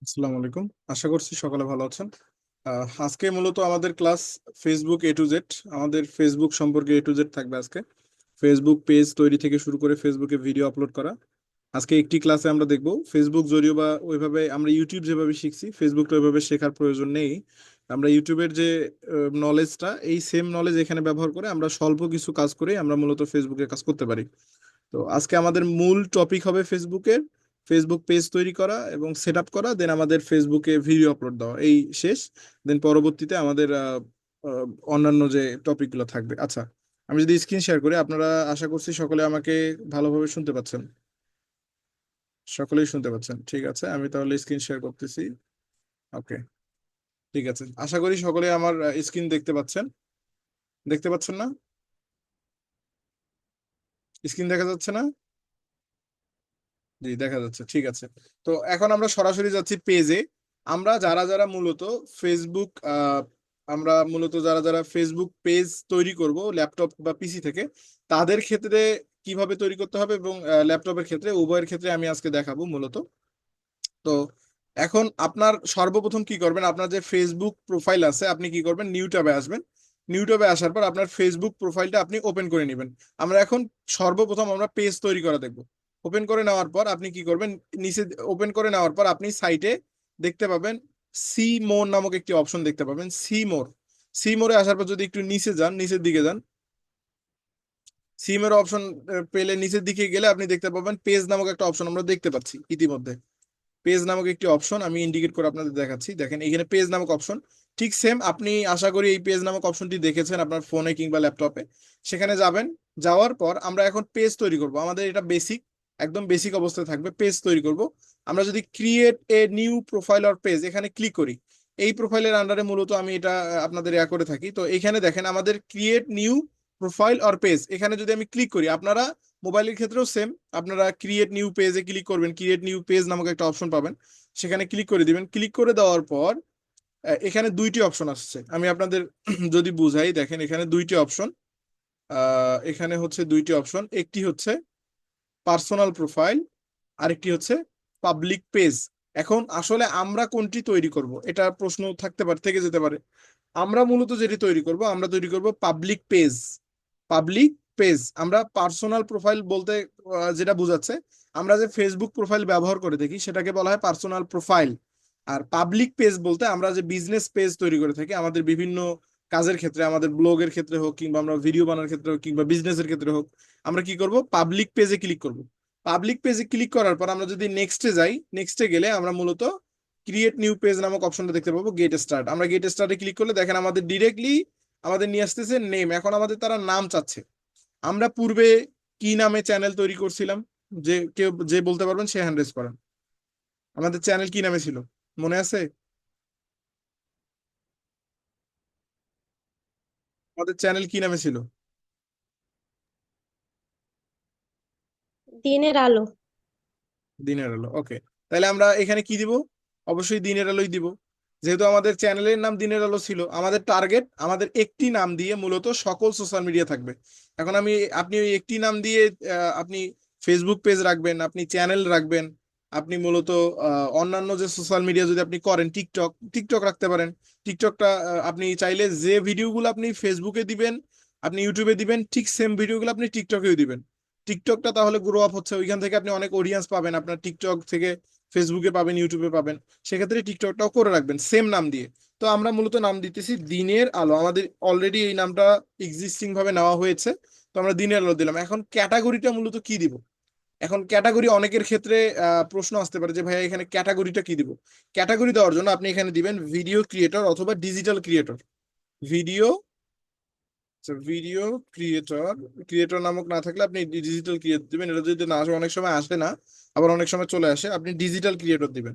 আসসালামু আলাইকুম। আশা করছি সকালে ভালো আছেন। আজকে মূলত আমাদের class Facebook A to Z. আমাদের ফেসবুক সম্পর্কে এ টু জেড থাকবে আজকে। ফেসবুক পেজ তৈরি থেকে শুরু করে ফেসবুকে ভিডিও আপলোড করা। আজকে একটি ক্লাসে আমরা দেখব ফেসবুক জরিও বা ওইভাবে আমরা ইউটিউব যেভাবে শিখছি ফেসবুকটা ওইভাবে শেখার প্রয়োজন নেই। আমরা ইউটিউবের যে নলেজটা এই সেম নলেজ এখানে ব্যবহার করে আমরা স্বল্প কিছু কাজ করে আমরা মূলত ফেসবুকে কাজ করতে পারি। তো আজকে আমাদের মূল টপিক হবে ফেসবুকের ফেসবুক পেজ তৈরি করা এবং সেট আপ করা, দেন আমাদের ফেসবুকে ভিডিও আপলোড দেওয়া, এই শেষ। দেন পরবর্তীতে আমাদের অন্যান্য যে টপিকগুলো থাকবে। আচ্ছা, আমি যদি স্ক্রিন শেয়ার করি, আপনারা আশা করছি সকলে আমাকে ভালোভাবে শুনতে পাচ্ছেন। সকলেই শুনতে পাচ্ছেন, ঠিক আছে। আমি তাহলে স্ক্রিন শেয়ার করতেছি। ওকে, ঠিক আছে। আশা করি সকলে আমার স্ক্রিন দেখতে পাচ্ছেন। দেখতে পাচ্ছেন না? স্ক্রিন দেখা যাচ্ছে না? জি, দেখা যাচ্ছে, ঠিক আছে। তো এখন আমরা সরাসরি যাচ্ছি পেজে। আমরা যারা যারা মূলত ফেসবুক আমরা মূলত যারা যারা ফেসবুক পেজ তৈরি করব ল্যাপটপ বা পিসি থেকে, তাদের ক্ষেত্রে কিভাবে তৈরি করতে হবে এবং ল্যাপটপের ক্ষেত্রে, উভয়ের ক্ষেত্রে আমি আজকে দেখাবো মূলত। তো এখন আপনার সর্বপ্রথম কি করবেন, আপনার যে ফেসবুক প্রোফাইল আছে আপনি কি করবেন, নিউ ট্যাবে আসবেন। নিউ ট্যাবে আসার পর আপনার ফেসবুক প্রোফাইলটা আপনি ওপেন করে নেবেন। আমরা এখন সর্বপ্রথম আমরা পেজ তৈরি করা দেখব। ওপেন করে নেওয়ার পর আপনি কি করবেন, নিচে ওপেন করে নেওয়ার পর আপনি সাইটে দেখতে পাবেন সি মোর নামক একটি অপশন দেখতে পাবেন, সি মোর। সি মোরে আসার পর যদি একটু নিচে যান, নিচের দিকে যান, সি মোর অপশন পেলে নিচের দিকে গেলে আপনি দেখতে পাবেন পেজ নামক একটা অপশন আমরা দেখতে পাচ্ছি ইতিমধ্যে। পেজ নামক একটি অপশন আমি ইন্ডিকেট করে আপনাদের দেখাচ্ছি, দেখেন এখানে পেজ নামক অপশন। ঠিক সেম, আপনি আশা করি এই পেজ নামক অপশনটি দেখেছেন আপনার ফোনে কিংবা ল্যাপটপে। সেখানে যাবেন, যাওয়ার পর আমরা এখন পেজ তৈরি করব। আমাদের এটা বেসিক, একদম বেসিক অবস্থায় থাকবে, পেজ তৈরি করব। আমরা যদি create a new profile or page এখানে ক্লিক করি, এই প্রোফাইলের আন্ডারে মূলত আমি এটা আপনাদের করে থাকি। তো এখানে দেখেন আমাদের create new profile or page, এখানে যদি আমি ক্লিক করি, আপনারা মোবাইলের ক্ষেত্রেও সেম, আপনারা ক্রিয়েট নিউ পেজে ক্লিক করবেন, ক্রিয়েট নিউ পেজ নামক একটা অপশন পাবেন, সেখানে ক্লিক করে দিবেন। ক্লিক করে দেওয়ার পর এখানে দুইটি অপশন আসছে, আমি আপনাদের যদি বুঝাই, দেখেন এখানে দুইটি অপশন। এখানে হচ্ছে দুইটি অপশন, একটি হচ্ছে পার্সোনাল প্রোফাইল, আরেকটি হচ্ছে পাবলিক পেজ। এখন আসলে আমরা কোনটি তৈরি করব, এটা প্রশ্ন থাকতে পারে, থেকে যেতে পারে। আমরা মূলত যেটি তৈরি করব, আমরা তৈরি করব পাবলিক পেজ। পাবলিক পেজ, আমরা পার্সোনাল প্রোফাইল বলতে যেটা বোঝাচ্ছে, আমরা যে ফেসবুক প্রোফাইল ব্যবহার করে দেখি সেটাকে বলা হয় পার্সোনাল প্রোফাইল। আর পাবলিক পেজ বলতে আমরা যে বিজনেস পেজ তৈরি করে থাকি আমাদের বিভিন্ন কাজের ক্ষেত্রে, আমাদের ব্লগের ক্ষেত্রে হোক কিংবা আমরা ভিডিও বানানোর ক্ষেত্রে হোক কিংবা বিজনেসের ক্ষেত্রে হোক, আমরা কি করব, পাবলিক পেজে ক্লিক করব। পাবলিক পেজে ক্লিক করার পর আমরা যদি নেক্সটে যাই, নেক্সটে গেলে আমরা মূলত ক্রিয়েট নিউ পেজ নামক অপশনটা দেখতে পাবো, গেট স্টার্ট। আমরা গেট স্টার্টে ক্লিক করলে দেখেন আমাদের ডিরেক্টলি আমাদের নিয়ে আসতেছে নেম। এখন আমাদের তারা নাম চাচ্ছে। আমরা পূর্বে কি নামে চ্যানেল তৈরি করছিলাম, যে কেউ যে বলতে পারবেন সে হ্যান্ড রেজ করেন। আমাদের চ্যানেল কি নামে ছিল, মনে আছে? আমাদের চ্যানেল কি নামে ছিল? দিনের আলো। দিনের আলো, ওকে। তাহলে আমরা এখানে কি দিব, অবশ্যই দিনের আলোই দিব। যেহেতু আমাদের চ্যানেলের নাম দিনের আলো ছিল, আমাদের টার্গেট আমাদের একটি নাম দিয়ে মূলত সকল সোশ্যাল মিডিয়া থাকবে। এখন আপনি ওই একটি নাম দিয়ে আপনি ফেসবুক পেজ রাখবেন, আপনি চ্যানেল রাখবেন, আপনি মূলত অন্যান্য যে সোশ্যাল মিডিয়া যদি আপনি করেন, টিকটক টিকটক রাখতে পারেন। টিকটকটা আপনি চাইলে যে ভিডিওগুলো আপনি ফেসবুকে দিবেন আপনি ইউটিউবে দিবেন, ঠিক সেম ভিডিওগুলো আপনি টিকটকেও দিবেন। টিকটকটা তাহলে গ্রো আপ হচ্ছে, ওইখান থেকে আপনি অনেক অডিয়েন্স পাবেন, আপনার টিকটক থেকে ফেসবুকে পাবেন, ইউটিউবে পাবেন। সেক্ষেত্রে টিকটকটাও করে রাখবেন সেম নাম দিয়ে। তো আমরা মূলত নাম দিতেছি দিনের আলো, আমাদের অলরেডি এই নামটা এক্সিস্টিং ভাবে নেওয়া হয়েছে। তো আমরা দিনের আলো দিলাম। এখন ক্যাটাগরিটা মূলত কি দিব, এখন ক্যাটাগরি অনেকের ক্ষেত্রে প্রশ্ন আসতে পারে যে ভাইয়া এখানে ক্যাটাগরিটা কি দিব। ক্যাটাগরি দেওয়ার জন্য আপনি এখানে দিবেন ভিডিও ক্রিয়েটর অথবা digital creator. Video, video creator, creator নামক না থাকলে আপনি ডিজিটাল ক্রিয়েটর দিবেন। এটা যদি না আসে, অনেক সময় আসে না, আবার অনেক সময় চলে আসে, আপনি ডিজিটাল ক্রিয়েটর দিবেন,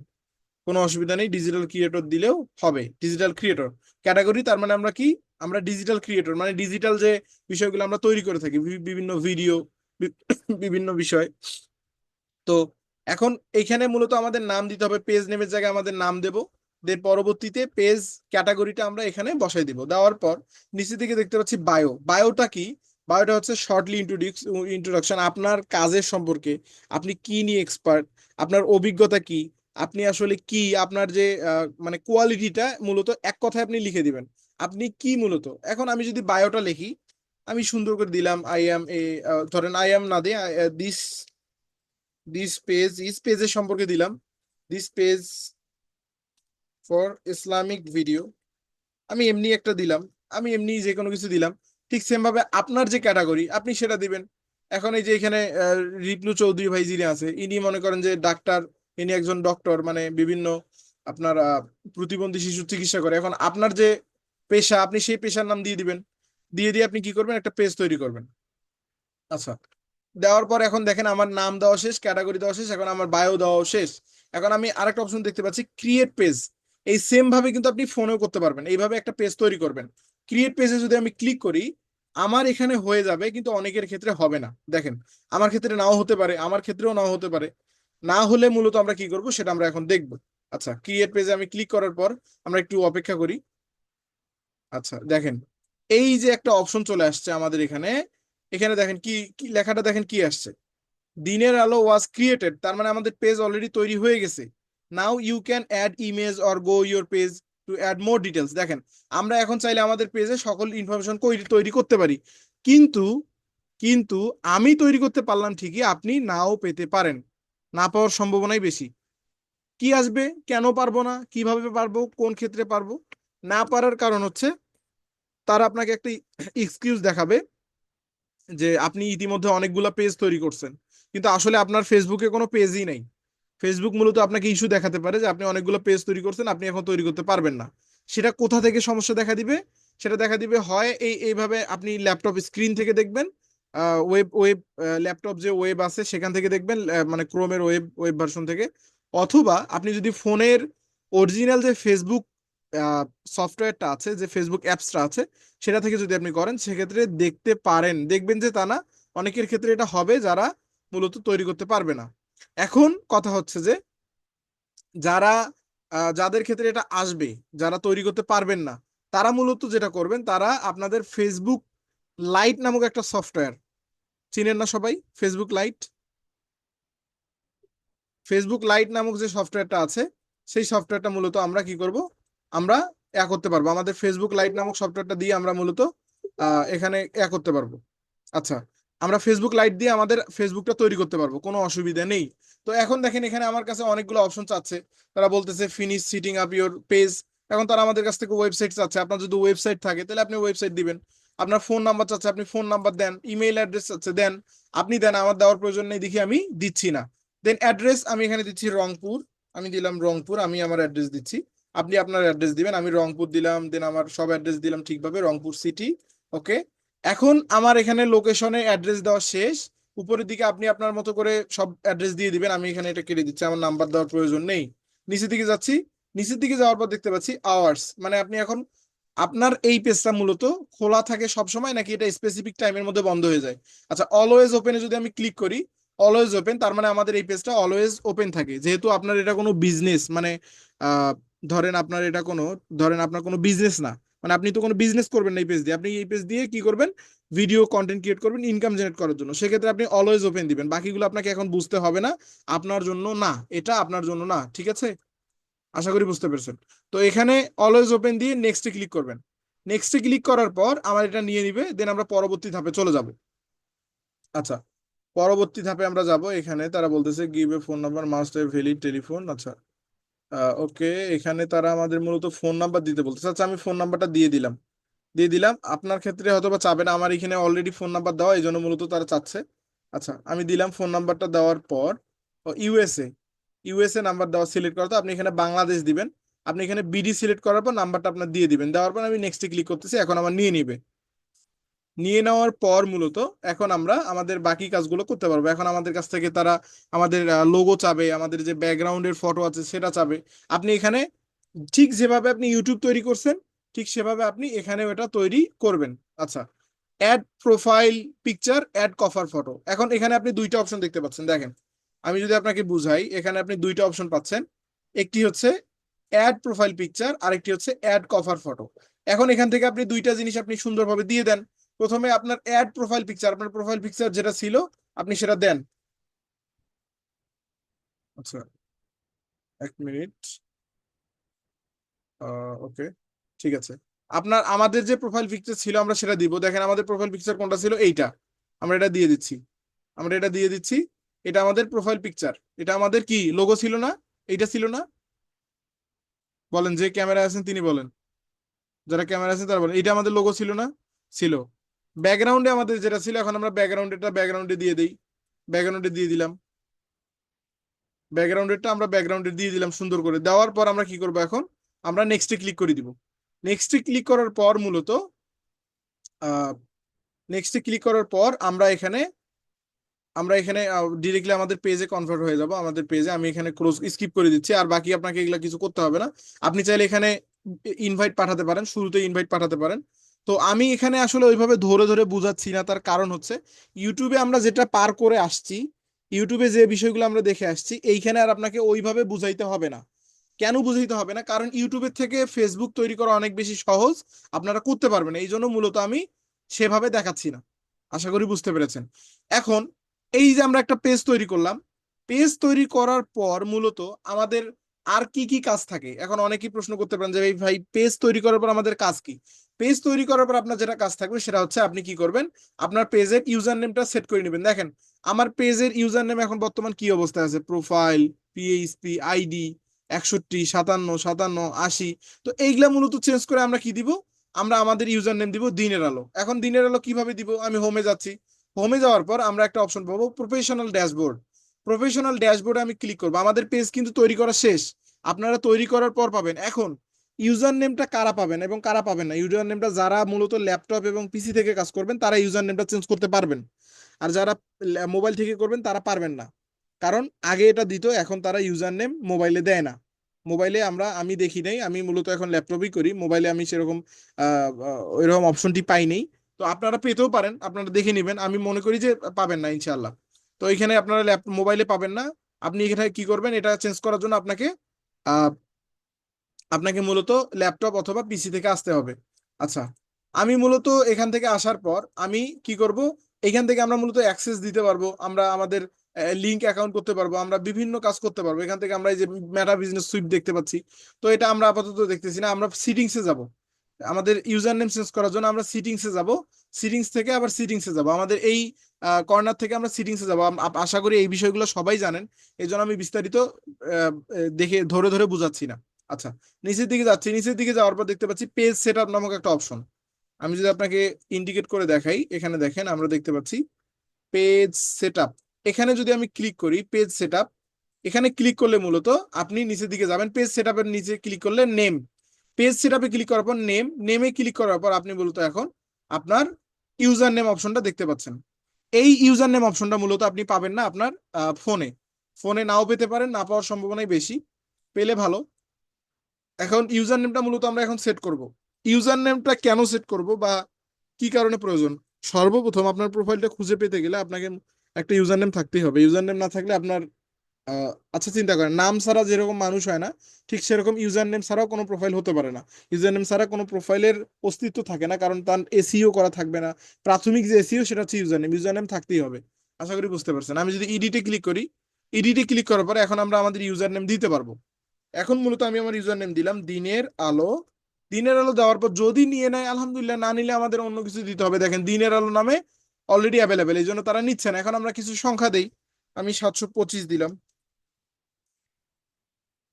কোনো অসুবিধা নেই। ডিজিটাল ক্রিয়েটর দিলেও হবে। ডিজিটাল ক্রিয়েটর ক্যাটাগরি, তার মানে আমরা কি, আমরা ডিজিটাল ক্রিয়েটর মানে ডিজিটাল যে বিষয়গুলো আমরা তৈরি করে থাকি, বিভিন্ন ভিডিও, বিভিন্ন বিষয়। তো এখন এইখানে মূলত আমাদের নাম দিতে হবে, পেজ নেমের জায়গায় আমাদের নাম দেব। দেন পরবর্তীতে পেজ ক্যাটাগরিটা আমরা এখানে বসাই দিব। দেওয়ার পর নিচে দিকে দেখতে পাচ্ছি বায়ো। বায়োটা কি, বায়োটা হচ্ছে শর্টলি ইন্ট্রোডাকশন, আপনার কাজের সম্পর্কে, আপনি কি নিয়ে এক্সপার্ট, আপনার অভিজ্ঞতা কি, আপনি আসলে কি, আপনার যে মানে কোয়ালিটিটা মূলত এক কথায় আপনি লিখে দিবেন আপনি কি মূলত। এখন আমি যদি বায়োটা লিখি, আমি সুন্দর করে দিলাম আই এম এ, ধরেন আই এম না দিয়ে দিস দিস পেজ ইস পেজের সম্পর্কে দিলাম, this page for Islamic video, আমি এমনি একটা দিলাম, আমি এমনি যে কোনো কিছু দিলাম। ঠিক সেম ভাবে আপনার যে ক্যাটাগরি আপনি সেটা দিবেন। এখন এই যে এখানে রিপনু চৌধুরী ভাই যিনি আছে, ইনি মনে করেন যে ডাক্তার, ইনি একজন ডক্টর, মানে বিভিন্ন আপনার প্রতিবন্ধী শিশু চিকিৎসা করে। এখন আপনার যে পেশা, আপনি সেই পেশার নাম দিয়ে দিবেন, দিয়ে দিয়ে আপনি কি করবেন, একটা পেজ তৈরি করবেন। আচ্ছা, দেওয়ার পর এখন দেখেন আমার নাম দেওয়া শেষ, ক্যাটাগরি দেওয়া শেষ, এখন আমার বায়ো দেওয়া শেষ। এখন আমি আরেকটা অপশন দেখতে পাচ্ছি, ক্রিয়েট পেজ। এই সেম ভাবে কিন্তু আপনি ফোনেও করতে পারবেন, এইভাবে একটা পেজ তৈরি করবেন। ক্রিয়েট পেজে যদি আমি ক্লিক করি, আমার এখানে হয়ে যাবে, কিন্তু অনেকের ক্ষেত্রে হবে না। দেখেন, আমার ক্ষেত্রে নাও হতে পারে, আমার ক্ষেত্রেও নাও হতে পারে। না হলে মূলত আমরা কি করব সেটা আমরা এখন দেখব। আচ্ছা, ক্রিয়েট পেজে আমি ক্লিক করার পর আমরা একটু অপেক্ষা করি। আচ্ছা দেখেন, এই যে একটা অপশন চলে আসছে আমাদের এখানে, এখানে দেখেন কি কি লেখাটা, দেখেন কি আসছে, দিনের আলো ওয়াজ ক্রিয়েটেড, তার মানে আমাদের পেজ অলরেডি তৈরি হয়ে গেছে। Now you can add image or go your page to add more details. দেখেন, আমরা এখন চাইলে আমাদের পেজে সকল ইনফরমেশন তৈরি করতে পারি, কিন্তু কিন্তু আমি তৈরি করতে পারলাম ঠিকই, আপনি নাও পেতে পারেন, না পাওয়ার সম্ভাবনাই বেশি। কি আসবে, কেন পারবো না, কিভাবে পারবো, কোন ক্ষেত্রে পারবো? না পারার কারণ হচ্ছে, তারা আপনাকে একটা এক্সকিউজ দেখাবে যে আপনি ইতিমধ্যে অনেকগুলা পেজ তৈরি করছেন, কিন্তু আসলে আপনার ফেসবুকে কোনো পেজই নাই। ফেসবুক মূলত আপনাকে ইস্যু দেখাতে পারে যে আপনি অনেকগুলো পেজ তৈরি করছেন, আপনি এখন তৈরি করতে পারবেন না। সেটা কোথা থেকে সমস্যা দেখা দিবে? সেটা দেখা দিবে হয় এইভাবে আপনি ল্যাপটপ স্ক্রিন থেকে দেখবেন, ওয়েব ওয়েব ল্যাপটপ যে ওয়েব আছে সেখান থেকে দেখবেন, মানে ক্রোমের ওয়েব ওয়েব ভার্সন থেকে। অথবা আপনি যদি ফোনের অরিজিনাল যে ফেসবুক সফটওয়্যারটা আছে, যে ফেসবুক অ্যাপসটা আছে, সেটা থেকে যদি আপনি করেন, সেক্ষেত্রে দেখতে পারেন, দেখবেন যে তা না, অনেকের ক্ষেত্রে এটা হবে যারা মূলত তৈরি করতে পারবে না। এখন কথা হচ্ছে যে যারা যাদের ক্ষেত্রে এটা আসবে, যারা তৈরি করতে পারবেন না, তারা মূলত যেটা করবেন, তারা আপনাদের ফেসবুক লাইট নামক একটা সফটওয়্যার, চিনেন না সবাই ফেসবুক লাইট? ফেসবুক লাইট নামক যে সফটওয়্যারটা আছে, সেই সফটওয়্যারটা মূলত আমরা কি করব, আমরা করতে পারবো। আমাদের ফেসবুক লাইট নামক সফটওয়্যারটা দিয়ে আমরা মূলত এখানে করতে পারবো। আচ্ছা, আমরা ফেসবুক লাইট দিয়ে আমাদের ফেসবুকটা তৈরি করতে পারবো, কোনো অসুবিধা নেই। তো এখন দেখেন, এখানে আমার কাছে অনেকগুলো অপশন চাচ্ছে, তারা বলতেছে finish setting up your page. এখন তারা আমাদের কাছ থেকে ওয়েবসাইট চাচ্ছে, আপনার যদি ওয়েবসাইট থাকে তাহলে আপনি ওয়েবসাইট দিবেন। আপনার ফোন নাম্বার চাচ্ছে, আপনি ফোন নাম্বার দেন। ইমেইল অ্যাড্রেস চাচ্ছে, দেন। আপনি দেন, আমার দেওয়ার প্রয়োজন নেই দেখি আমি দিচ্ছি না। দেন অ্যাড্রেস আমি এখানে দিচ্ছি রংপুর, আমি দিলাম রংপুর, আমি আমার অ্যাড্রেস দিচ্ছি। আপনি আপনার অ্যাড্রেস দিবেন, আমি রংপুর দিলাম, দেন আমার সব অ্যাড্রেস দিলাম ঠিকভাবে, রংপুর সিটি। ওকে, এখন আমার এখানে লোকেশনে অ্যাড্রেস দেওয়া শেষ। উপরের দিকে আপনি আপনার মতো করে সব অ্যাড্রেস দিয়ে দিবেন, আমি এখানে এটা কেটে দিচ্ছি, আমার নাম্বার দেওয়ার প্রয়োজন নেই। নিচের দিকে যাচ্ছি, নিচের দিকে যাওয়ার পর দেখতে পাচ্ছি আওয়ার্স, মানে আপনি এখন আপনার এই পেজটা মূলত খোলা থাকে সব সময় নাকি এটা স্পেসিফিক টাইমের মধ্যে বন্ধ হয়ে যায়। আচ্ছা, অলওয়েজ ওপেনে যদি আমি ক্লিক করি, অলওয়েজ ওপেন, তার মানে আমাদের এই পেজটা অলওয়েজ ওপেন থাকে, যেহেতু আপনার এটা কোনো বিজনেস, মানে আহ ধরেন আপনার এটা কোনো, ধরেন আপনার কোনো বিজনেস না, মানে আপনি তো কোনো বিজনেস করবেন না এই পেজ দিয়ে, আপনি এই পেজ দিয়ে কি করবেন, ভিডিও কন্টেন্ট ক্রিয়েট করবেন ইনকাম জেনারেট করার জন্য, সেক্ষেত্রে আপনি অলওয়েজ ওপেন দিবেন। বাকিগুলো আপনাকে এখন বুঝতে হবে না, আপনার জন্য না, এটা আপনার জন্য না, ঠিক আছে? আশা করি বুঝতে পেরেছেন। তো এখানে অলওয়েজ ওপেন দিয়ে নেক্সটে ক্লিক করবেন। নেক্সটে ক্লিক করার পর আমার এটা নিয়ে নিবে, দেন আমরা পরবর্তী ধাপে চলে যাব। আচ্ছা, পরবর্তী ধাপে আমরা যাব, এখানে তারা বলতেছে give a phone number must have valid telephone. আচ্ছা, ওকে, এখানে তারা আমাদের মূলত ফোন নাম্বার দিতে বলতেছে। আচ্ছা, আমি ফোন নাম্বারটা দিয়ে দিলাম। আপনার ক্ষেত্রে হয়তো বা চাবে না, আমার এখানে অলরেডি ফোন নাম্বার দেওয়া, এই জন্য মূলত তারা চাচ্ছে। আচ্ছা, আমি দিলাম ফোন নাম্বারটা দেওয়ার পর, ইউএসএ, ইউএসএ নাম্বার দেওয়া সিলেক্ট করা, তো আপনি এখানে বাংলাদেশ দিবেন। আপনি এখানে বিডি সিলেক্ট করার পর নাম্বারটা আপনার দিয়ে দিবেন, দেওয়ার পর আমি নেক্সটে ক্লিক করতেছি, এখন আমার নিয়ে নিবে। নিয়ে নেওয়ার পর মূলত এখন আমরা আমাদের বাকি কাজগুলো করতে পারবো। এখন আমাদের কাছ থেকে তারা আমাদের লোগো চাবে, আমাদের যে ব্যাকগ্রাউন্ডের ফটো আছে সেটা চাবে। আপনি এখানে ঠিক যেভাবে আপনি ইউটিউব তৈরি করছেন, ঠিক সেভাবে আপনি এখানে এটা তৈরি করবেন। আচ্ছা, add profile picture, add cover photo. এখন এখানে আপনি দুইটা অপশন দেখতে পাচ্ছেন, দেখেন আমি যদি আপনাকে বুঝাই, এখানে আপনি দুইটা অপশন পাচ্ছেন। একটি হচ্ছে অ্যাড প্রোফাইল পিকচার, আরেকটি হচ্ছে অ্যাড কভার ফটো। এখন এখান থেকে আপনি দুইটা জিনিস আপনি সুন্দরভাবে দিয়ে দেন। প্রথমে আপনার অ্যাড প্রোফাইল পিকচার, আপনার প্রোফাইল পিকচার যেটা ছিল আপনি সেটা দেন। আচ্ছা, এক মিনিট। ওকে, ঠিক আছে। আমাদের যে প্রোফাইল পিকচার ছিল আমরা সেটা দিব। দেখেন আমাদের প্রোফাইল পিকচার কোনটা ছিল, এইটা। আমরা এটা দিয়ে দিচ্ছি। আমরা এটা দিয়ে দিচ্ছি। এটা আমাদের প্রোফাইল পিকচার। এটা আমাদের কি লোগো ছিল না? এইটা ছিল না? বলেন, যে ক্যামেরা আছেন তিনি বলেন। যারা ক্যামেরা আছেন তারা বলেন, এটা আমাদের লোগো ছিল না? ছিল। ব্যাকগ্রাউন্ডে আমাদের যেটা ছিল, এখন আমরা ব্যাকগ্রাউন্ডে দিয়ে দিই। ব্যাকগ্রাউন্ডে দিয়ে দিলাম। ব্যাকগ্রাউন্ডেরটা আমরা ব্যাকগ্রাউন্ডে দিয়ে দিলাম সুন্দর করে। দেওয়ার পর আমরা কি করব এখন? আমরা নেক্সটে ক্লিক করে দিব। নেক্সটে ক্লিক করার পর মূলত নেক্সটে ক্লিক করার পর আমরা এখানে ডিরেক্টলি আমাদের পেজে কনভার্ট হয়ে যাব। আমাদের পেজে আমি এখানে ক্লোজ স্কিপ করে দিচ্ছি। আর বাকি আপনাকে এগুলা কিছু করতে হবে না। আপনি চাইলে এখানে ইনভাইট পাঠাতে পারেন, শুরুতে ইনভাইট পাঠাতে পারেন। তো আমি এখানে আসলে ওইভাবে ধরে ধরে বুঝাচ্ছি না, তার কারণ হচ্ছে ইউটিউবে আমরা যেটা পার করে আসছি, ইউটিউবে যে বিষয়গুলো আমরা দেখে আসছি, এইখানে আর আপনাকে ওইভাবে বুঝাইতে হবে না। কেন বুঝাইতে হবে না? কারণ ইউটিউবের থেকে ফেসবুক তৈরি করা অনেক বেশি সহজ। আপনারা করতে পারবেন, এই জন্য মূলত আমি সেভাবে দেখাচ্ছি না। আশা করি বুঝতে পেরেছেন। এখন এই যে আমরা একটা পেজ তৈরি করলাম, পেজ তৈরি করার পর মূলত আমাদের আর কি কি কাজ থাকে? এখন অনেকেই প্রশ্ন করতে পারেন যে এই ভাই পেজ তৈরি করার পর আমাদের কাজ কি? পেজ তৈরি করার পর আপনার যেটা কাজ থাকবে সেটা হচ্ছে আপনি কি করবেন, আপনার পেজের ইউজার নেমটা সেট করে নেবেন। দেখেন আমার পেজের ইউজার নেম এখন বর্তমান কি অবস্থায় আছে, প্রোফাইল, পিএইচপি আইডি 61, 57, 57, 80। তো এইগুলা মূলত চেঞ্জ করে আমরা কি দিব, আমরা আমাদের ইউজার নেম দিব দিনের আলো। এখন দিনের আলো কিভাবে দিব? আমি হোমে যাচ্ছি। হোমে যাওয়ার পর আমরা একটা অপশন পাবো প্রফেশনাল ড্যাশবোর্ড। প্রফেশনাল ড্যাশবোর্ডে আমি ক্লিক করবো। আমাদের পেজ কিন্তু তৈরি করা শেষ। আপনারা তৈরি করার পর পাবেন। এখন ইউজার নেমটা কারা পাবেন এবং কারা পাবেন না? ইউজার নেমটা যারা মূলত ল্যাপটপ এবং পিসি থেকে কাজ করবেন তারা ইউজার নেমটা চেঞ্জ করতে পারবেন। আর যারা মোবাইল থেকে করবেন তারা পারবেন না। কারণ আগে এটা দিত, এখন তারা ইউজার নেম মোবাইলে দেয় না। মোবাইলে আমি দেখি নাই, আমি মূলত এখন ল্যাপটপই করি, মোবাইলে আমি সেরকম ওইরকম অপশনটি পাই নাই। তো আপনারা পেতেও পারেন, আপনারা দেখে নেবেন। আমি মনে করি যে পাবেন না ইনশাল্লাহ। তো এখানে আপনারা মোবাইলে পাবেন না। আপনি এখানে কি করবেন, এটা চেঞ্জ করার জন্য আহ, আপনাকে মূলত ল্যাপটপ অথবা পিসি থেকে আসতে হবে। আচ্ছা, আমি মূলত এখান থেকে আসার পর আমি কি করব, এখান থেকে আমরা মূলত অ্যাক্সেস দিতে পারবো, আমরা আমাদের লিংক অ্যাকাউন্ট করতে পারবো, আমরা বিভিন্ন কাজ করতে পারবো। এখান থেকে আমরা এই যে মেটা বিজনেস সুইট দেখতে পাচ্ছি। তো এটা আমরা আপাতত দেখতেছি না, আমরা সিটিংসে যাব। আমাদের ইউজার নেম চেঞ্জ করার জন্য আমরা সিটিংসে যাব। সিটিংস থেকে আবার সিটিংসে যাব, আমাদের এই কর্নার থেকে আমরা সিটিংসে যাব। আশা করি এই বিষয়গুলো সবাই জানেন, এই জন্য আমি বিস্তারিত দেখে ধরে ধরে বুঝাচ্ছি না। আচ্ছা, নিচের দিকে যাচ্ছি। নিচের দিকে যাওয়ার পর দেখতে পাচ্ছি পেজ সেটআপ নামক একটা অপশন। আমি যদি আপনাকে ইন্ডিকেট করে দেখাই, এখানে দেখেন আমরা দেখতে পাচ্ছি পেজ সেটআপ। এখানে যদি আমি ক্লিক করি পেজ সেটআপ, এখানে ক্লিক করলে মূলত আপনি নিচের দিকে যাবেন। পেজ সেটআপের নিচে ক্লিক করলে নেম, পেজ সেটআপে ক্লিক করার পর নেমে ক্লিক করার পর আপনি মূলত এখন আপনার ইউজার নেম অপশনটা দেখতে পাচ্ছেন। এই ইউজার নেম অপশনটা মূলত আপনি পাবেন না আপনার ফোনে। ফোনে নাও পেতে পারেন, না পাওয়ার সম্ভাবনাই বেশি, পেলে ভালো। এখন ইউজার নেমটা মূলত আমরা এখন সেট করব। ইউজার নেমটা কেন সেট করব বা কি কারণে প্রয়োজন? সর্বপ্রথম আপনার প্রোফাইলটা খুঁজে পেতে গেলে আপনাকে একটা ইউজার নেম থাকতেই হবে। ইউজার নেম না থাকলে আপনার আচ্ছা, চিন্তা করেন, নাম ছাড়া যেরকম মানুষ হয় না, ঠিক সেরকম ইউজার নেম ছাড়াও কোনো প্রোফাইল হতে পারে না। ইউজার নেম ছাড়া কোনো প্রোফাইলের অস্তিত্ব থাকে না, কারণ তার এসইও করা থাকবে না। প্রাথমিক যে এসইও সেটা হচ্ছে ইউজার নেম। ইউজার নেম থাকতেই হবে। আশা করি বুঝতে পারছেন। আমি যদি ইডিটে ক্লিক করি, ইডিটে ক্লিক করার পরে এখন আমরা আমাদের ইউজার নেম দিতে পারবো। এখন মূলত আমি আমার ইউজার নেম দিলাম দিনের আলো। দিনের আলো দেওয়ার পর যদি নিয়ে নেয় আলহামদুলিল্লাহ, না নিলে আমাদের অন্য কিছু দিতে হবে। দেখেন দিনের আলো নামে অলরেডি অ্যাভেলেবেল, এই জন্য তারা নিচ্ছে না। এখন আমরা কিছু সংখ্যা দেই। আমি 725 দিলাম।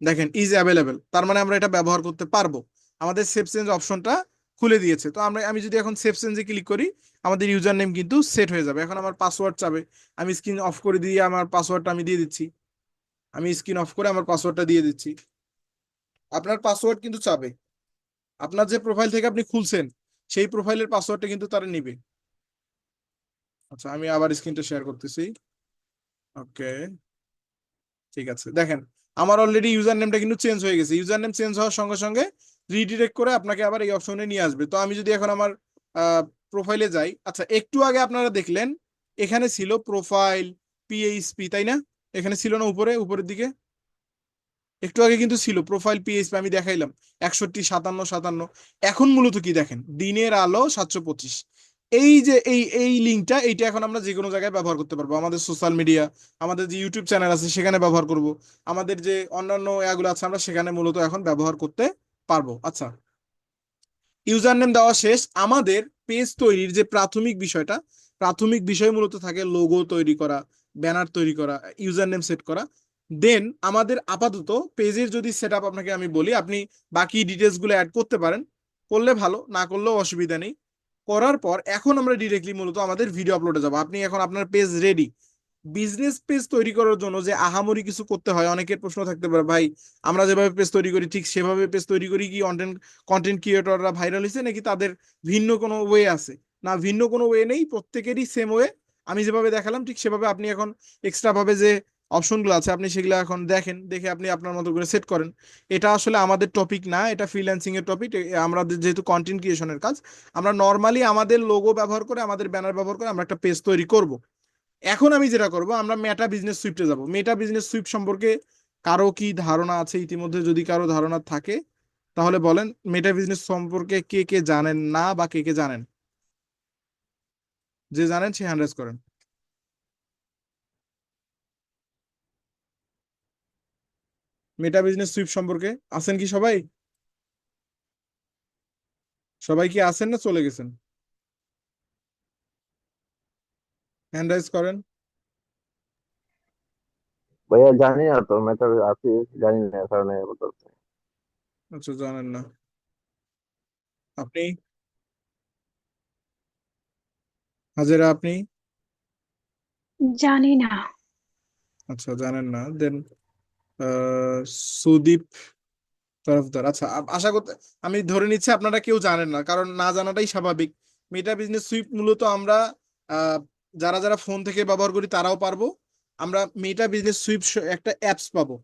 দেখেন ইজ অ্যাভেলেবেল, তার মানে আমরা এটা ব্যবহার করতে পারবো। আমাদের সেভ চেঞ্জ অপশনটা খুলে দিয়েছে। তো আমি যদি এখন সেভ চেঞ্জে ক্লিক করি, আমাদের ইউজার নেম কিন্তু সেট হয়ে যাবে। এখন আমার পাসওয়ার্ড চাবে, আমি স্ক্রিন অফ করে দিয়ে আমার পাসওয়ার্ডটা আমি দিয়ে দিচ্ছি। আমি স্ক্রিন অফ করে আমার পাসওয়ার্ডটা দিয়ে দিচ্ছি। আপনার পাসওয়ার্ড কিন্তু চাবে, আপনার যে প্রোফাইল থেকে আপনি খুলছেন সেই প্রোফাইলের পাসওয়ার্ডটা কিন্তু তারা নিবে। আচ্ছা, আমি আবার স্ক্রিনটা শেয়ার করতেছি। ওকে, ঠিক আছে। দেখেন আমার অলরেডি ইউজার নেমটা কিন্তু চেঞ্জ হয়ে গেছে। ইউজার নেম চেঞ্জ হওয়ার সঙ্গে সঙ্গে রিডিরেক্ট করে আপনাকে আবার এই অপশনে নিয়ে আসবে। তো আমি যদি এখন আমার প্রোফাইলে যাই, আচ্ছা একটু আগে আপনারা দেখলেন এখানে ছিল প্রোফাইল পিএইচপি, তাই না? এখানে ছিল না উপরে, উপরের দিকে একটু আগে কিন্তু ছিল প্রোফাইল পিএইচপি, আমি দেখাইলাম 61, 57, 57। এখন মূলত কি দেখেন, দিনের আলো 725। এই যে এই লিঙ্কটা, এইটা এখন আমরা যে কোনো জায়গায় ব্যবহার করতে পারবো, আমাদের সোশ্যাল মিডিয়া, আমাদের যে ইউটিউব চ্যানেল আছে সেখানে ব্যবহার করব, আমাদের যে অন্যান্য এগুলো আছে আমরা সেখানে মূলত এখন ব্যবহার করতে পারবো। আচ্ছা, ইউজার নেম দেওয়া শেষ। আমাদের পেজ তৈরির যে প্রাথমিক বিষয়টা, প্রাথমিক বিষয় মূলত থাকে লোগো তৈরি করা, ব্যানার তৈরি করা, ইউজার নেম সেট করা। দেন আমাদের আপাতত পেজের যদি সেট আপ আপনাকে আমি বলি, আপনি বাকি ডিটেলস গুলো অ্যাড করতে পারেন, করলে ভালো, না করলেও অসুবিধা নেই। করার পর এখন আমরা ডিরেক্টলি মূলত আমাদের ভিডিও আপলোডে যাব। আপনি এখন আপনার পেজ রেডি। বিজনেস পেজ তৈরি করার জন্য যে আহামরি কিছু করতে হয়, অনেকের প্রশ্ন থাকতে পারে, ভাই আমরা যেভাবে পেজ তৈরি করি ঠিক সেভাবে পেজ তৈরি করি কি কন্টেন্ট কন্টেন্ট ক্রিয়েটররা ভাইরাল হয়েছে নাকি তাদের ভিন্ন কোনো ওয়ে আছে? না, ভিন্ন কোনো ওয়ে নেই, প্রত্যেকেরই সেম ওয়ে। আমি যেভাবে দেখালাম ঠিক সেভাবে আপনি এখন এক্সট্রা ভাবে যে অপশনগুলো আছে আপনি সেগুলো এখন দেখেন, দেখে আপনি আপনার মতো করে সেট করেন। এটা আসলে আমাদের টপিক না, এটা ফ্রিল্যান্সিং এর টপিক। আমরা যেহেতু কন্টেন্ট ক্রিয়েশনের কাজ, আমরা নর্মালি আমাদের লোগো ব্যবহার করে, আমাদের ব্যানার ব্যবহার করে আমরা একটা পেজ তৈরি করব। এখন আমি যেটা করব, আমরা মেটা বিজনেস সুইফটে যাব। মেটা বিজনেস সুইফট সম্পর্কে কারো কি ধারণা আছে ইতিমধ্যে? যদি কারো ধারণা থাকে তাহলে বলেন। মেটা বিজনেস সম্পর্কে কে কে জানেন না, বা কে কে জানেন? যে জানেন সে হ্যান্ড রাইজ করেন। মেটা বিজনেস সুইফট সম্পর্কে আছেন কি সবাই? সবাই কি আছেন না চলে গেছেন? হ্যান্ড রাইজ করেন। ভাইয়া জানি না তো, মেথড আছি, জানি না কারণে বলতেছি। আচ্ছা, জানেন না আপনি? হাজেরা, আপনি? জানি না। আচ্ছা, জানেন না। দেন সুদীপ তরফদার। আচ্ছা, আশা করতে আমি ধরে নিচ্ছি আপনারা কেউ জানেন না, কারণ না জানাটাই স্বাভাবিক। মেটা বিজনেস সুইট মূলত আমরা আহ, যারা যারা ফোন থেকে ব্যবহার করি তারাও পারবো। আমরা মেটা বিজনেস সুইট একটা অ্যাপস পাবো।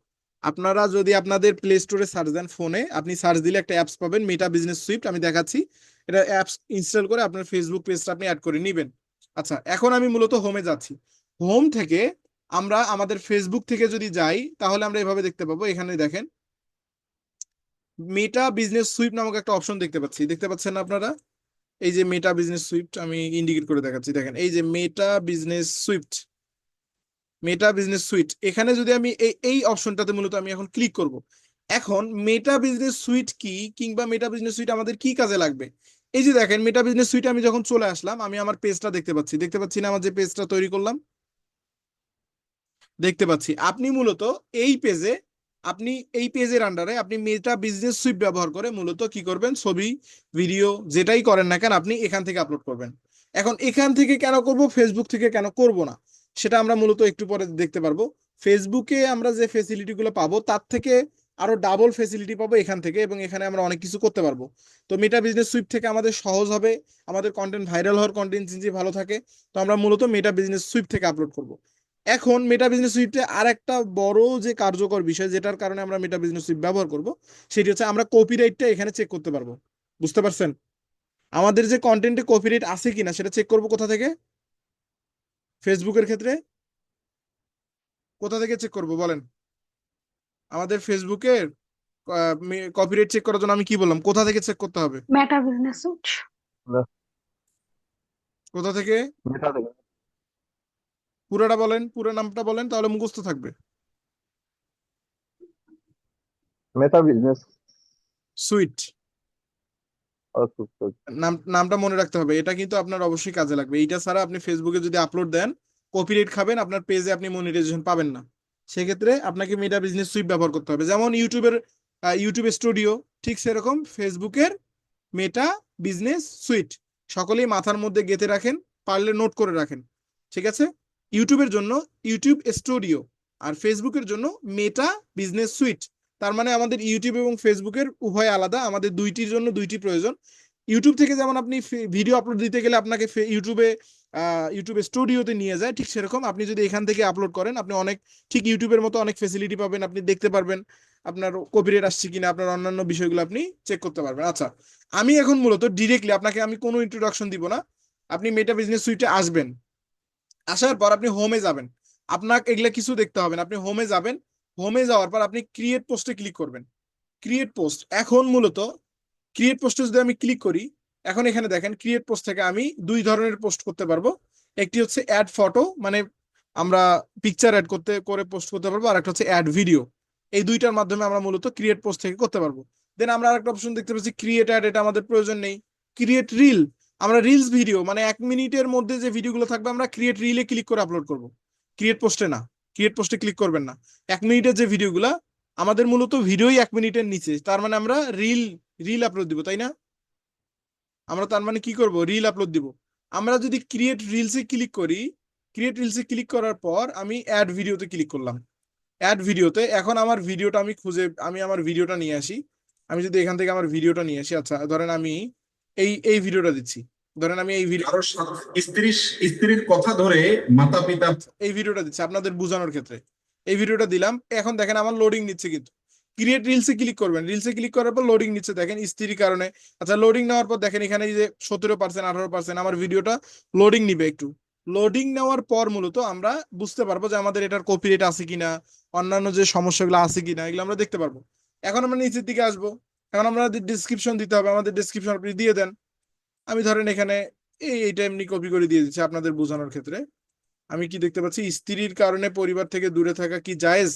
আপনারা যদি আপনাদের প্লে স্টোরে সার্চ দেন, ফোনে আপনি সার্চ দিলে একটা অ্যাপস পাবেন মেটা বিজনেস সুইট, আমি দেখাচ্ছি। এটা অ্যাপস ইনস্টল করে আপনার ফেসবুক পেজটা আপনি অ্যাড করে নেবেন। আচ্ছা, এখন আমি মূলত হোমে যাচ্ছি। হোম থেকে আমরা আমাদের ফেসবুক থেকে যদি যাই তাহলে আমরা এভাবে দেখতে পাবো। এখানে দেখেন মেটা বিজনেস সুইট নামক একটা অপশন দেখতে পাচ্ছি, দেখতে পাচ্ছেন না আপনারা? এই যে মেটা বিজনেস সুইট, আমি ইন্ডিকেট করে দেখাচ্ছি, দেখেন এই যে মেটা বিজনেস সুইট। মেটা বিজনেস সুইট এখানে যদি আমি এই অপশনটাতে মূলত আমি এখন ক্লিক করব। এখন মেটা বিজনেস সুইট কি, কিংবা মেটা বিজনেস সুইট আমাদের কি কাজে লাগবে? এই যে দেখেন মেটা বিজনেস সুইটে আমি যখন চলে আসলাম, আমি আমার পেজটা দেখতে পাচ্ছি, দেখতে পাচ্ছি না আমার যে পেজটা তৈরি করলাম? দেখতে পাচ্ছি। আপনি মূলত এই পেজে, আপনি এই পেজের আন্ডারে আপনি মেটা বিজনেস সুইট ব্যবহার করে মূলত কি করবেন, ছবি, ভিডিও যেটাই করেন না কেন আপনি এখান থেকে আপলোড করবেন। এখন এখান থেকে কেন করব, ফেসবুক থেকে কেন করব না, সেটা আমরা মূলত একটু পরে দেখতে পারবো। ফেসবুকে আমরা যে ফেসিলিটি গুলো পাবো তার থেকে আরো ডাবল ফেসিলিটি পাবো এখান থেকে, এবং এখানে আমরা অনেক কিছু করতে পারবো। তো মেটা বিজনেস সুইট থেকে আমাদের সহজ হবে, আমাদের কন্টেন্ট ভাইরাল হওয়ার কন্টেন্ট যদি ভালো থাকে, তো আমরা মূলত মেটা বিজনেস সুইট থেকে আপলোড করব। এখন মেটা বিজনেস সুইটে আর একটা বড় যে কার্যকর বিষয় যেটার কারণে আমরা মেটা বিজনেস সুইট ব্যবহার করব, সেটি হচ্ছে আমরা কপিরাইটটা এখানে চেক করতে পারবো। বুঝতে পারছেন? আমাদের যে কন্টেন্টে কপিরাইট আছে কিনা সেটা চেক করব কোথা থেকে? ফেসবুকের ক্ষেত্রে কোথা থেকে চেক করব বলেন? আমাদের ফেসবুকের কপিরাইট চেক করার জন্য আমি কি বললাম, কোথা থেকে চেক করতে হবে? মেটা বিজনেস সুইট। কোথা থেকে? মেথা থেকে। পুরোটা বলেন, পুরো নামটা বলেন, তাহলে মুখস্থ থাকবে। মেথা বিজনেস। সুইট। আচ্ছা। নামটা মনে রাখতে হবে, এটা কিন্তু আপনার অবশ্যই কাজে লাগবে। এইটা ছাড়া আপনি ফেসবুকে যদি আপলোড দেন, কপিরাইট খাবেন, আপনার পেজে আপনি মনিটাইজেশন পাবেন না। সেক্ষেত্রে আপনাকে মেটা বিজনেস সুইট ব্যবহার করতে হবে। যেমন ইউটিউবের ইউটিউব স্টুডিও, ঠিক সেরকম ফেসবুকের মেটা বিজনেস সুইট। সকলেই মাথার মধ্যে গেঁথে রাখেন, পারলে নোট করে রাখেন। ঠিক আছে? ইউটিউবের জন্য ইউটিউব স্টুডিও, আর ফেসবুকের জন্য মেটা বিজনেস সুইট। তার মানে আমাদের ইউটিউব এবং ফেসবুকের উভয় আলাদা, আমাদের দুইটির জন্য দুইটি প্রয়োজন। ইউটিউব থেকে যেমন আপনি ভিডিও আপলোড দিতে গেলে আপনাকে ইউটিউবে ইউটিউব স্টুডিওতে নিয়ে যায়, ঠিক সেরকম আপনি যদি এখান থেকে আপলোড করেন আপনি অনেক, ঠিক ইউটিউবের মতো অনেক ফেসিলিটি পাবেন। আপনি দেখতে পারবেন আপনার কপিরাইট আসছে কিনা, আপনার অন্যান্য বিষয়গুলো আপনি চেক করতে পারবেন। আচ্ছা, আমি এখন মূলত ডিরেক্টলি আপনাকে আমি কোনো ইন্ট্রোডাকশন দিব না। আপনি মেটা বিজনেস সুইটে আসবেন, আসার পর আপনি হোমে যাবেন। আপনাকে এগুলা কিছু দেখতে হবে না, আপনি হোমে যাবেন। হোমে যাওয়ার পর আপনি ক্রিয়েট পোস্টে ক্লিক করবেন। ক্রিয়েট পোস্ট, এখন মূলত ক্রিয়েট পোস্টে যদি আমি ক্লিক করি, এখন এখানে দেখেন ক্রিয়েট পোস্ট থেকে আমি দুই ধরনের পোস্ট করতে পারবো। একটি হচ্ছে অ্যাড ফটো, মানে আমরা পিকচার অ্যাড করে পোস্ট করতে পারবো, আর একটা হচ্ছে অ্যাড ভিডিও। এই দুইটার মাধ্যমে আমরা মূলত ক্রিয়েট পোস্ট থেকে করতে পারবো। দেন আমরা আরেকটা অপশন দেখতে পাচ্ছি ক্রিয়েট অ্যাড, এটা আমাদের প্রয়োজন নেই। ক্রিয়েট রিল, আমরা রিলস ভিডিও মানে 1 মিনিটের মধ্যে যে ভিডিওগুলো থাকবে আমরা ক্রিয়েট রিলে ক্লিক করে আপলোড করব, ক্রিয়েট পোস্টে না। ক্রিয়েট পোস্টে ক্লিক করবেন না। 1 মিনিটের যে ভিডিওগুলা আমাদের মূলত ভিডিওই 1 মিনিটের নিচে, তার মানে আমরা রিল রিল আপলোড দিব, তাই না? আমরা তার মানে কি করব, রিল আপলোড দিব। আমরা যদি ক্রিয়েট রিলসে ক্লিক করি, ক্রিয়েট রিলসে ক্লিক করার পর আমি অ্যাড ভিডিওতে ক্লিক করলাম। অ্যাড ভিডিওতে এখন আমার ভিডিওটা আমি আমার ভিডিওটা নিয়ে আসি। আমি যদি এখান থেকে আমার ভিডিওটা নিয়ে আসি, আচ্ছা ধরেন আমি এই ভিডিওটা দিচ্ছি, ধরেন আমি এই ভিডিও, কারো স্ত্রীর স্ত্রীর কথা ধরে মাতা পিতা। আচ্ছা এই ভিডিওটা দিচ্ছি আপনাদের বোঝানোর ক্ষেত্রে। এই ভিডিওটা দিলাম, এখন দেখেন আমার লোডিং নিচ্ছে কিন্তু। ক্রিয়েট রিলসে ক্লিক করবেন, রিলসে ক্লিক করার পর লোডিং নিচ্ছে দেখেন স্ত্রীর কারণে। আচ্ছা লোডিং নেওয়ার পর দেখেন এখানে এই যে 17%, 18%, আমার ভিডিওটা লোডিং নিবে একটু। লোডিং নেওয়ার পর মূলত আমরা বুঝতে পারবো যে আমাদের এটার কপিরাইট আছে কিনা, অন্যান্য যে সমস্যাগুলো আছে কিনা এগুলো আমরা দেখতে পারবো। এখন আমরা নিচের দিকে আসবো। এখন আমাদের ডিসক্রিপশন দিতে হবে, আমাদের ডিসক্রিপশন আপনি দিয়ে দেন। আমি ধরেন এখানে এইটা এমনি কপি করে দিয়ে দিচ্ছি আপনাদের বোঝানোর ক্ষেত্রে। আমি কি দেখতে পাচ্ছি, স্ত্রীর কারণে পরিবার থেকে দূরে থাকা কি জায়েজ?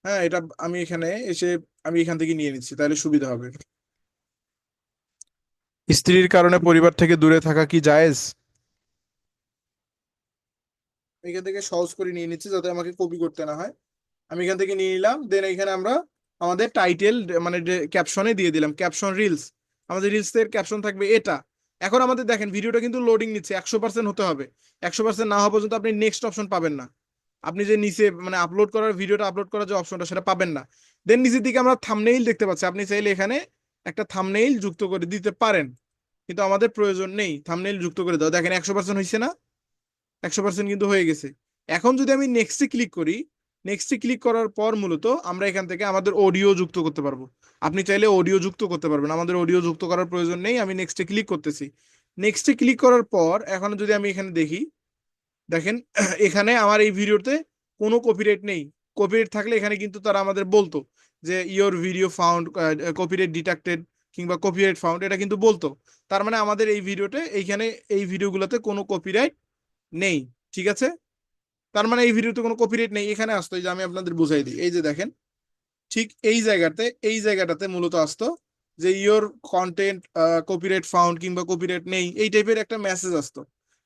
হ্যাঁ, এটা আমি এখানে এসে আমি এখান থেকে নিয়ে নিচ্ছি, তাহলে সুবিধা হবে। স্ত্রীর কারণে পরিবার থেকে দূরে থাকা কি জায়েজ, এখান থেকে সহজ করে নিয়ে নিচ্ছি যাতে আমাকে কপি করতে না হয়। আমি এখান থেকে নিয়ে নিলাম। দেন এখানে আমরা আমাদের টাইটেল মানে ক্যাপশনে দিয়ে দিলাম ক্যাপশন রিলস। আমাদের রিলস এর ক্যাপশন থাকবে এটা। এখন আমাদের দেখেন ভিডিওটা কিন্তু লোডিং নিচ্ছে, 100% হতে হবে। 100% না হওয়া পর্যন্ত আপনি নেক্সট অপশন পাবেন না। আপনি যে নিচে মানে আপলোড করার ভিডিওটা আপলোড করার যে অপশনটা সেটা পাবেন না। দেন নিচের দিকে আমরা থাম্বনেইল দেখতে পাচ্ছি, আপনি চাইলে এখানে একটা থাম্বনেইল যুক্ত করে দিতে পারেন, কিন্তু আমাদের প্রয়োজন নেই থাম্বনেইল যুক্ত করে দাও। দেখেন 100% হয়েছে না? 100% কিন্তু হয়ে গেছে। এখন যদি আমি নেক্সটে ক্লিক করি, নেক্সটে ক্লিক করার পর মূলত আমরা এখান থেকে আমাদের অডিও যুক্ত করতে পারবো। আপনি চাইলে অডিও যুক্ত করতে পারবেন, আমাদের অডিও যুক্ত করার প্রয়োজন নেই। আমি নেক্সটে ক্লিক করতেছি। নেক্সটে ক্লিক করার পর এখন যদি আমি এখানে দেখি, দেখেন এখানে আমার এই ভিডিওতে কোনো কপিরাইট নেই। কপিরাইট থাকলে এখানে কিন্তু তারা আমাদের বলতো যে your video found copyright detected কিংবা কপিরাইট ফাউন্ড, এটা কিন্তু বলতো। তার মানে আমাদের এই ভিডিওতে এইখানে এই ভিডিওগুলোতে কোনো কপিরাইট নেই, ঠিক আছে? তার মানে এই ভিডিওতে কোনো কপিরাইট নেই। এখানে আসতো, এই যে আমি আপনাদের বুঝাই দিই, এই যে দেখেন ঠিক এই জায়গাটাতে মূলত আসতো যে ইওর কন্টেন্ট কপিরাইট ফাউন্ড কিংবা কপিরাইট নেই, এই টাইপের একটা মেসেজ আসতো।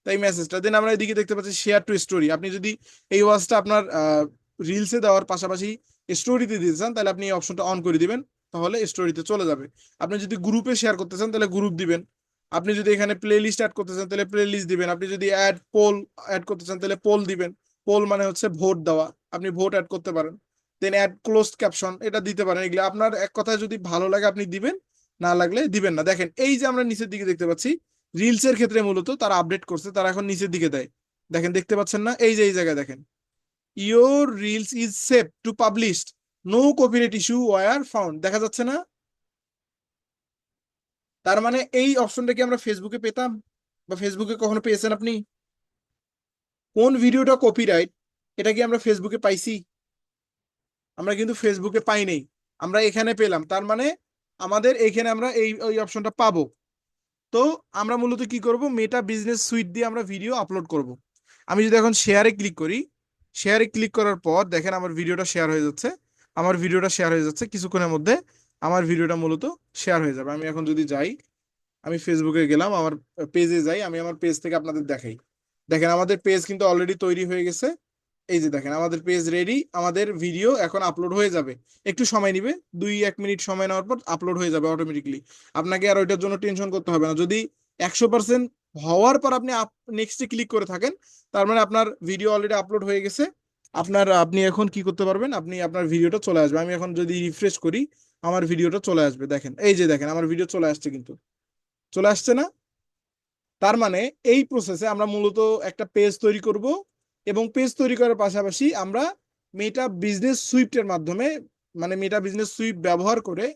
তাই মেসেজটা দেন আমরা এদিকে দেখতে পাচ্ছি শেয়ার টু স্টোরি। আপনি যদি এই ওয়াজটা আপনার রিলসে দেওয়ার পাশাপাশি স্টোরিতে দিতে চান তাহলে আপনি এই অপশনটা অন করে দিবেন, তাহলে স্টোরিতে চলে যাবে। আপনি যদি গ্রুপে শেয়ার করতে চান তাহলে গ্রুপ দিবেন। আপনি যদি এখানে প্লে লিস্ট অ্যাড করতে চান তাহলে প্লে লিস্ট দিবেন। আপনি যদি পোল অ্যাড করতে চান তাহলে পোল দিবেন। পোল মানে হচ্ছে ভোট দেওয়া, আপনি ভোট অ্যাড করতে পারেন। দেন অ্যাড ক্লোজড ক্যাপশন, এটা দিতে পারেন। এগুলো আপনার এক কথায় যদি ভালো লাগে আপনি দিবেন, না লাগলে দিবেন না। দেখেন এই যে আমরা নিচের দিকে দেখতে পাচ্ছি রিলস এর ক্ষেত্রে মূলত তারা আপডেট করছে, তারা এখন নিচের দিকে দেয়। দেখেন দেখতে পাচ্ছেন না, এই যে এই জায়গায় দেখেন your reels is save to published, no copyright issue were found, দেখা যাচ্ছে না? তার মানে এই অপশনটা কি আমরা ফেসবুকে পেতাম, বা ফেসবুকে কখনো পেয়েছেন আপনি? কোন ভিডিওটা কপিরাইট এটা কি আমরা ফেসবুকে পাইছি? আমরা কিন্তু ফেসবুকে পাই নাই, আমরা এখানে পেলাম। তার মানে আমাদের এখানে আমরা এই অপশনটা পাবো। তো আমরা মূলত কি করব, মেটা বিজনেস সুইট দিয়ে আমরা ভিডিও আপলোড করব। আমি যদি এখন শেয়ারে ক্লিক করি, শেয়ারে ক্লিক করার পর দেখেন আমার ভিডিওটা শেয়ার হয়ে যাচ্ছে। আমার ভিডিওটা শেয়ার হয়ে যাচ্ছে, কিছুক্ষণের মধ্যে আমার ভিডিওটা মূলত শেয়ার হয়ে যাবে। আমি এখন যদি যাই, আমি ফেসবুকে গেলাম, আমার পেজে যাই, আমি আমার পেজ থেকে আপনাদের দেখাই। দেখেন আমাদের পেজ কিন্তু অলরেডি তৈরি হয়ে গেছে। এই যে দেখেন আমাদের পেজ রেডি, আমাদের ভিডিও এখন আপলোড হয়ে যাবে। একটু সময় নিবে, 2-1 মিনিট সময় নেওয়ার পর আপলোড হয়ে যাবে অটোমেটিকলি। আপনাকে আর ওইটার জন্য টেনশন করতে হবে না। যদি 100% হওয়ার পর আপনি নেক্সটে ক্লিক করে থাকেন, তার মানে আপনার ভিডিও অলরেডি আপলোড হয়ে গেছে। আপনি এখন কি করতে পারবেন, আপনি আপনার ভিডিওটা চলে আসবে। আমি এখন যদি রিফ্রেশ করি আমার ভিডিওটা চলে আসবে। দেখেন এই যে দেখেন আমার ভিডিও চলে আসছে, কিন্তু চলে আসছে না? তার মানে এই প্রসেসে আমরা মূলত একটা পেজ তৈরি করব, এবং পেজ তৈরি করার পাশাপাশি আমরা মেটা বিজনেস সুইফটের মাধ্যমে, মানে মেটা বিজনেস সুইফট ব্যবহার করে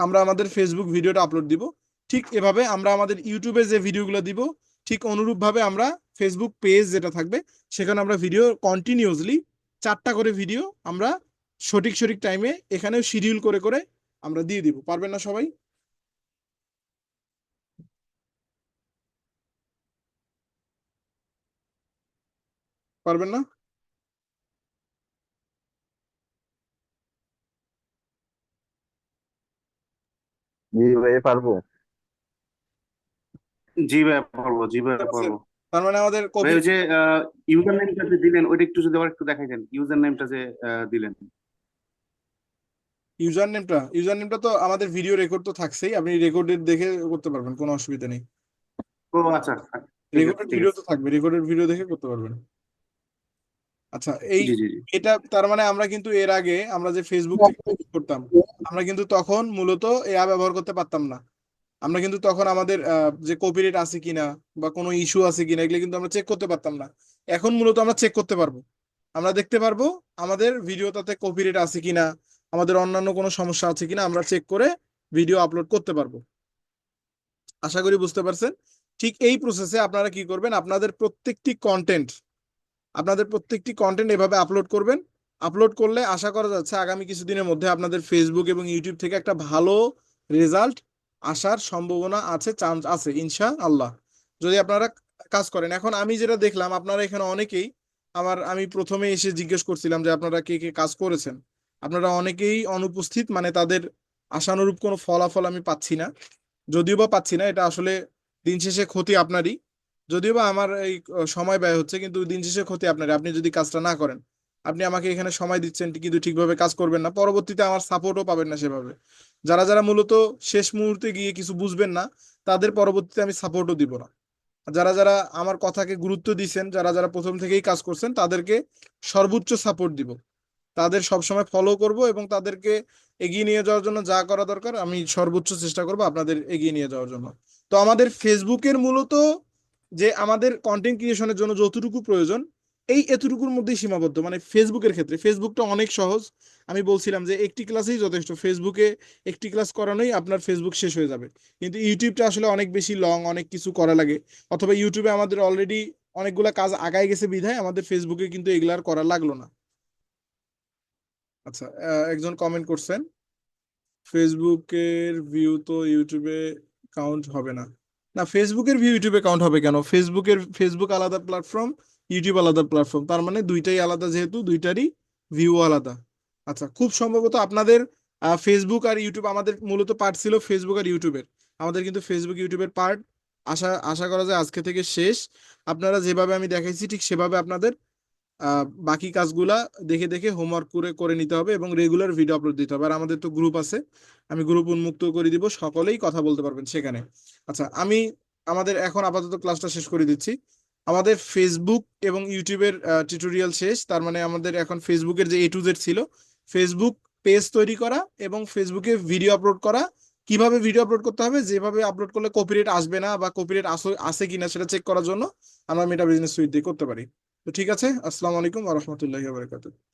আমরা আমাদের ফেসবুক ভিডিওটা আপলোড দিব। ঠিক এভাবে আমরা আমাদের ইউটিউবে যে ভিডিওগুলো দিব, ঠিক অনুরূপভাবে আমরা ফেসবুক পেজ যেটা থাকবে সেখানে আমরা ভিডিও কন্টিনিউয়াসলি 4টা করে ভিডিও আমরা সঠিক সঠিক টাইমে এখানেও শিডিউল করে করে আমরা দিয়ে দিব। পারবেন না সবাই? পারবেন না? জি ভাই, পারবো। জি ভাই পারবো, জি ভাই বুঝতে পারছেন? পারবো। তার মানে আমাদের ভাই কপি ওই যে ইউজার নেমটা যে দিলেন ওইটা একটু যদি আবার একটু দেখাই দেন, ইউজার নেমটা যে দিলেন। ইউজার নেমটা তো আমাদের ভিডিও রেকর্ড তো থাকছেই, আপনি রেকর্ডেড দেখে করতে পারবেন, কোনো অসুবিধা নেই। ও আচ্ছা, ঠিক আছে রেকর্ডেড ঠিক ভিডিও আছে। তো থাকবে, রেকর্ডেড ভিডিও দেখে করতে পারবেন। আচ্ছা, জি জি জি। এটা তার মানে আমরা কিন্তু এর আগে আমরা যে ফেসবুক থেকে post করতাম, আমরা কিন্তু তখন মূলত এ অ্যাপ ব্যবহার করতে পারতাম না। আমরা কিন্তু তখন আমাদের যে কপিরাইট আছে কিনা বা কোনো ইস্যু আছে কিনা এগুলো কিন্তু আমরা চেক করতে পারতাম না। এখন মূলত আমরা চেক করতে পারবো, আমরা দেখতে পারবো আমাদের ভিডিওটাতে কপিরাইট আছে কিনা, আমাদের অন্যান্য কোনো সমস্যা আছে কিনা আমরা চেক করে ভিডিও আপলোড করতে পারবো। আশা করি বুঝতে পারছেন। ঠিক এই প্রসেসে আপনারা কি করবেন, আপনাদের প্রত্যেকটি কন্টেন্ট এভাবে আপলোড করবেন। আপলোড করলে আশা করা যাচ্ছে আগামী কিছুদিনের মধ্যে আপনাদের ফেসবুক এবং ইউটিউব থেকে একটা ভালো রেজাল্ট আসার সম্ভাবনা আছে, চান্স আছে ইনশাআল্লাহ, যদি আপনারা কাজ করেন। এখন আমি যেটা দেখলাম, আপনারা এখানে অনেকেই, আমি প্রথমে এসে জিজ্ঞেস করছিলাম যে আপনারা কে কে কাজ করেছেন, আপনারা অনেকেই অনুপস্থিত, মানে তাদের আশানুরূপ কোনো ফলাফল আমি পাচ্ছি না। যদিও বা পাচ্ছি না, এটা আসলে দিন শেষে ক্ষতি আপনারই। যদিও বা আমার এই সময় ব্যয় হচ্ছে, কিন্তু দিন শেষে ক্ষতি আপনারই। আপনি যদি কাজটা না করেন, আপনি আমাকে এখানে সময় দিচ্ছেন কিন্তু ঠিকভাবে কাজ করবেন না, পরবর্তীতে আমার সাপোর্টও পাবেন না সেভাবে। যারা যারা মূলত শেষ মুহূর্তে গিয়ে কিছু বুঝবেন না, তাদের পরবর্তীতে আমি সাপোর্টও দিব না। যারা যারা আমার কথাকে গুরুত্ব দিয়েছেন, যারা যারা প্রথম থেকেই কাজ করছেন, তাদেরকে সর্বোচ্চ সাপোর্ট দিব, তাদের সবসময় ফলো করব এবং তাদেরকে এগিয়ে নিয়ে যাওয়ার জন্য যা করা দরকার আমি সর্বোচ্চ চেষ্টা করব আপনাদের এগিয়ে নিয়ে যাওয়ার জন্য। তো আমাদের ফেসবুকের মূলত যে আমাদের কন্টেন্ট ক্রিয়েশনের জন্য যতটুকু প্রয়োজন, এই এতটুকুর মধ্যেই সীমাবদ্ধ। মানে ফেসবুকের ক্ষেত্রে ফেসবুকটা অনেক সহজ। আমি বলছিলাম যে একটি ক্লাসেই যথেষ্ট, ফেসবুকে একটি ক্লাস করানোই আপনার ফেসবুক শেষ হয়ে যাবে। কিন্তু ইউটিউবটা আসলে অনেক বেশি লং, অনেক কিছু করা লাগে। অথবা ইউটিউবে আমাদের অলরেডি অনেকগুলা কাজ আগায় গেছে বিধায় আমাদের ফেসবুকে কিন্তু এগুলার করা লাগলো না। আচ্ছা, একজন কমেন্ট করছেন ফেসবুকের ভিউ তো ইউটিউবে কাউন্ট হবে না। না, ফেসবুকের ভিউ ইউটিউবে কাউন্ট হবে কেন? ফেসবুক আলাদা প্ল্যাটফর্ম, ইউটিউব আলাদা প্ল্যাটফর্ম, তার মানে দুইটাই আলাদা, যেহেতু দুইটারই ভিউ আলাদা। আচ্ছা, খুব সম্ভবত আপনাদের ফেসবুক আর ইউটিউব, আমাদের মূলত পার্ট ছিল ফেসবুক আর ইউটিউবের, আমাদের কিন্তু ফেসবুক ইউটিউবের পার্ট আশা আশা করা যায় আজকে থেকে শেষ। আপনারা যেভাবে আমি দেখাইছি ঠিক সেভাবে আপনাদের বাকি কাজগুলা দেখে দেখে হোমওয়ার্ক করে করে নিতে হবে এবং রেগুলার ভিডিও আপলোড দিতে হবে। আর আমাদের তো গ্রুপ আছে, আমি গ্রুপ উন্মুক্ত করে দিব, সকলেই কথা বলতে পারবেন সেখানে। আচ্ছা, আমি আমাদের এখন আপাতত ক্লাসটা শেষ করে দিচ্ছি। আমাদের ফেসবুক এবং ইউটিউবের টিউটোরিয়াল শেষ, তার মানে আমাদের এখন ফেসবুকের যে A to Z ছিল, ফেসবুক পেজ তৈরি করা এবং ফেসবুকে ভিডিও আপলোড করা, কিভাবে ভিডিও আপলোড করতে হবে, যেভাবে আপলোড করলে কপিরাইট আসবে না বা কপিরাইট আছে কিনা সেটা চেক করার জন্য আমরা মেটা বিজনেস সুইট দিয়ে করতে পারি। তো ঠিক আছে, আসসালামু আলাইকুম ওয়া রাহমাতুল্লাহি ওয়া বারাকাতুহু।